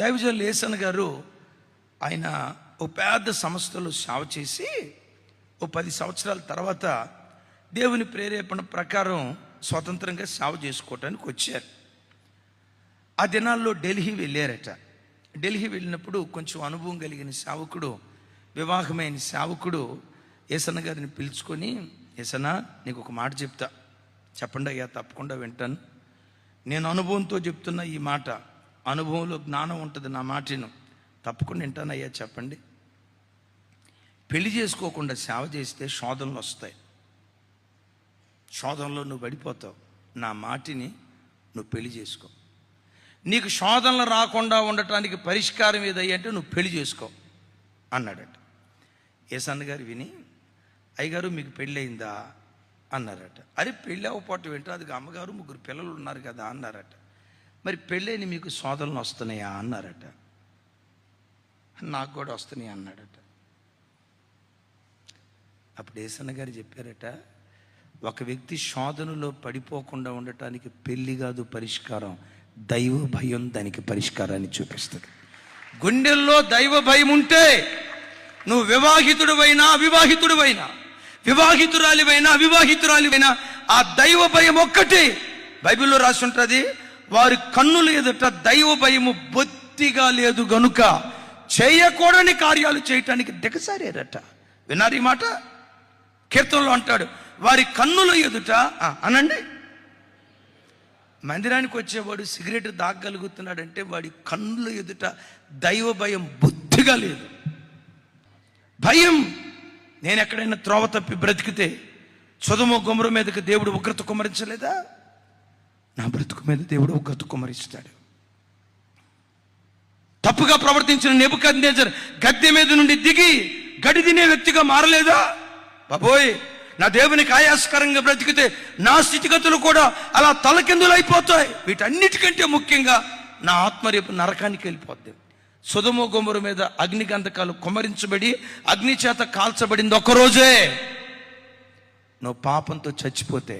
దైవజనులు యేసన్న గారు ఆయన ఓ పెద్ద సంస్థలో సేవ చేసి ఓ 10 సంవత్సరాల తర్వాత దేవుని ప్రేరేపణ ప్రకారం స్వతంత్రంగా సేవ చేసుకోవటానికి వచ్చారు. ఆ దినాల్లో ఢిల్లీ వెళ్ళారట. ఢిల్లీ వెళ్ళినప్పుడు కొంచెం అనుభవం కలిగిన సేవకుడు, వివాహమైన సేవకుడు యేసన్న గారిని పిలుచుకొని, యేసన్న నీకు ఒక మాట చెప్తా, చెప్పండి అయ్యా, తప్పకుండా వింటాను. నేను అనుభవంతో చెప్తున్న ఈ మాట, అనుభవంలో జ్ఞానం ఉంటుంది, నా మాటను తప్పకుండా వింటానయ్యా, చెప్పండి. పెళ్లి చేసుకోకుండా సేవ చేస్తే శోధనలు వస్తాయి, శోధనలో నువ్వు పడిపోతావు. నా మాటిని నువ్వు పెళ్లి చేసుకో. నీకు శోధనలు రాకుండా ఉండటానికి పరిష్కారం ఏదయ్యా అంటే నువ్వు పెళ్లి చేసుకో అన్నాడట. యేసన్న గారు విని, అయ్యగారు మీకు పెళ్ళి అయిందా అన్నారట. అరే పెళ్ళి అవ్వపోవటం ఏంటో, అది అమ్మగారు 3 పిల్లలు ఉన్నారు కదా అన్నారట. మరి పెళ్ళైన మీకు శోధనలు వస్తున్నాయా అన్నారట. నాకు కూడా వస్తున్నాయి అన్నాడట. అప్పుడు యేసన్న గారు చెప్పారట, ఒక వ్యక్తి శోధనలో పడిపోకుండా ఉండటానికి పెళ్లి కాదు పరిష్కారం, దైవ భయం దానికి పరిష్కారాన్ని చూపిస్తుంది. గుండెల్లో దైవ భయం ఉంటే నువ్వు వివాహితుడివైనా అవివాహితుడివైనా, వివాహితురాలివైనా అవివాహితురాలివైనా, ఆ దైవ భయం ఒక్కటే. బైబిల్లో రాసి ఉంటుంది, వారి కన్నుల ఎదుట దైవ భయము బొత్తిగా లేదు గనుక చేయకూడని కార్యాలు చేయటానికి దిగసారేరట. విన్నారు ఈ మాట? కీర్తనలో అంటాడు, వారి కన్నుల ఎదుట అనండి. మందిరానికి వచ్చేవాడు సిగరెట్ దాగలుగుతున్నాడంటే వాడి కన్నుల ఎదుట దైవ భయం బొత్తిగా లేదు. భయం. నేను ఎక్కడైనా త్రోవ తప్పి బ్రతికితే సొదొమ గొమొర్రా మీదకి దేవుడు ఉగ్రత కుమ్మరించలేదా? నా బ్రతుకు మీద దేవుడు ఉగ్రత కుమ్మరిస్తాడు. తప్పుగా ప్రవర్తించిన నెబుకద్నెజర్ గద్దె మీద నుండి దిగి గడి తినే వ్యక్తిగా మారలేదా? బాబోయ్, నా దేవునికి ఆయాస్కరంగా బ్రతికితే నా స్థితిగతులు కూడా అలా తలకిందులు అయిపోతాయి. వీటన్నిటికంటే ముఖ్యంగా నా ఆత్మ రేపు నరకానికి వెళ్ళిపోద్ది. సొదొమ గొమొర్రా మీద అగ్నిగంధకాలు కుమ్మరించబడి అగ్ని చేత కాల్చబడింది ఒక్కరోజే. నువ్వు పాపంతో చచ్చిపోతే,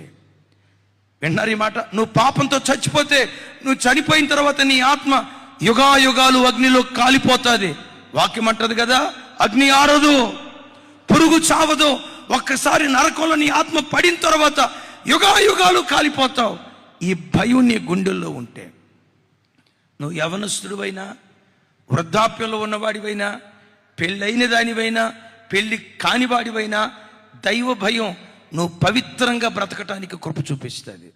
విన్నారు ఈ మాట? నువ్వు పాపంతో చచ్చిపోతే, నువ్వు చనిపోయిన తర్వాత నీ ఆత్మ యుగాయుగాలు అగ్నిలో కాలిపోతుంది. వాక్యం అంటది కదా, అగ్ని ఆరదు, పురుగు చావదు. ఒక్కసారి నరకంలో నీ ఆత్మ పడిన తర్వాత యుగాయుగాలు కాలిపోతావు. ఈ భయం నీ గుండెల్లో ఉంటే, నువ్వు యవనస్తుడివైనా, వృద్ధాప్యంలో ఉన్నవాడివైనా, పెళ్ళైన దానివైనా, పెళ్ళి కానివాడివైనా, దైవ భయం నువ్వు పవిత్రంగా బ్రతకటానికి కృప చూపిస్తుంది.